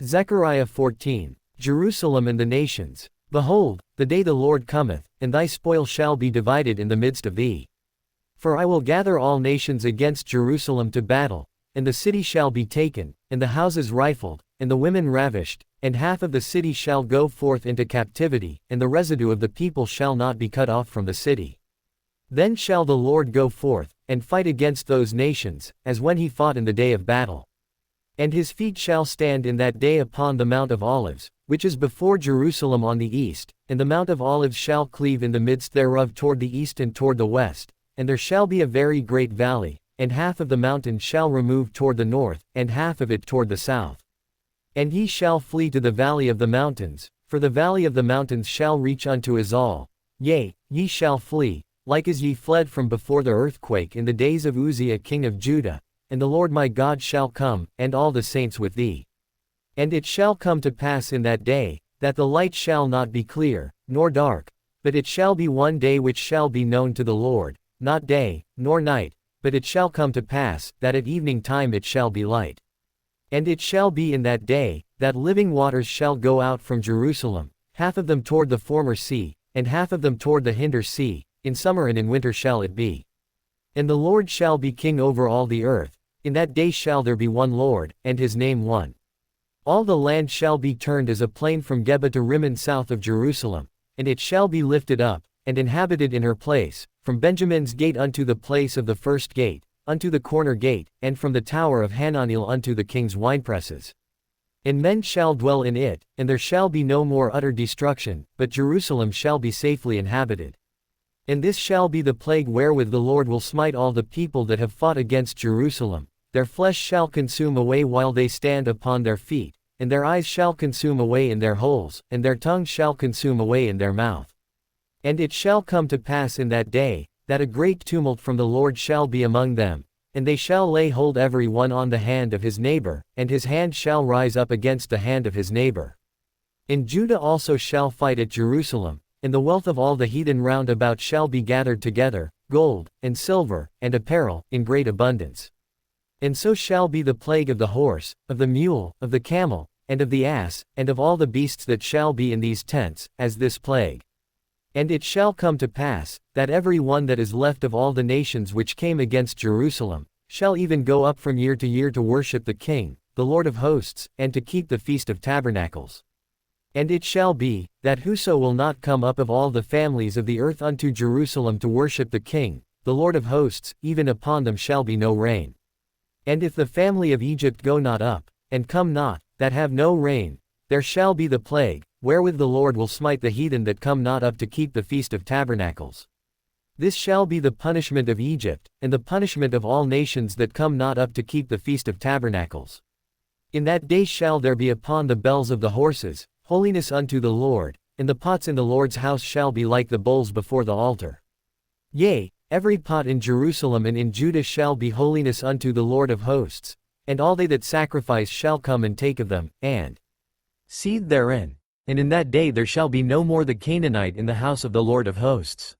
Zechariah 14. Jerusalem and the nations. Behold, the day the Lord cometh, and thy spoil shall be divided in the midst of thee. For I will gather all nations against Jerusalem to battle, and the city shall be taken, and the houses rifled, and the women ravished, and half of the city shall go forth into captivity, and the residue of the people shall not be cut off from the city. Then shall the Lord go forth, and fight against those nations, as when he fought in the day of battle. And his feet shall stand in that day upon the Mount of Olives, which is before Jerusalem on the east, and the Mount of Olives shall cleave in the midst thereof toward the east and toward the west, and there shall be a very great valley, and half of the mountain shall remove toward the north, and half of it toward the south. And ye shall flee to the valley of the mountains, for the valley of the mountains shall reach unto Azal. Yea, ye shall flee, like as ye fled from before the earthquake in the days of Uzziah king of Judah, and the Lord my God shall come, and all the saints with thee. And it shall come to pass in that day, that the light shall not be clear, nor dark, but it shall be one day which shall be known to the Lord, not day, nor night, but it shall come to pass, that at evening time it shall be light. And it shall be in that day, that living waters shall go out from Jerusalem, half of them toward the former sea, and half of them toward the hinder sea, in summer and in winter shall it be. And the Lord shall be king over all the earth. In that day shall there be one Lord, and his name one. All the land shall be turned as a plain from Geba to Rimmon south of Jerusalem, and it shall be lifted up, and inhabited in her place, from Benjamin's gate unto the place of the first gate, unto the corner gate, and from the tower of Hananeel unto the king's winepresses. And men shall dwell in it, and there shall be no more utter destruction, but Jerusalem shall be safely inhabited. And this shall be the plague wherewith the Lord will smite all the people that have fought against Jerusalem. Their flesh shall consume away while they stand upon their feet, and their eyes shall consume away in their holes, and their tongue shall consume away in their mouth. And it shall come to pass in that day, that a great tumult from the Lord shall be among them, and they shall lay hold every one on the hand of his neighbor, and his hand shall rise up against the hand of his neighbor. And Judah also shall fight at Jerusalem, and the wealth of all the heathen round about shall be gathered together, gold, and silver, and apparel, in great abundance. And so shall be the plague of the horse, of the mule, of the camel, and of the ass, and of all the beasts that shall be in these tents, as this plague. And it shall come to pass, that every one that is left of all the nations which came against Jerusalem, shall even go up from year to worship the King, the Lord of hosts, and to keep the Feast of Tabernacles. And it shall be, that whoso will not come up of all the families of the earth unto Jerusalem to worship the King, the Lord of hosts, even upon them shall be no rain. And if the family of Egypt go not up, and come not, that have no rain, there shall be the plague, wherewith the Lord will smite the heathen that come not up to keep the Feast of Tabernacles. This shall be the punishment of Egypt, and the punishment of all nations that come not up to keep the Feast of Tabernacles. In that day shall there be upon the bells of the horses, holiness unto the Lord, and the pots in the Lord's house shall be like the bowls before the altar. Yea, every pot in Jerusalem and in Judah shall be holiness unto the Lord of hosts, and all they that sacrifice shall come and take of them, and seethe therein. And in that day there shall be no more the Canaanite in the house of the Lord of hosts.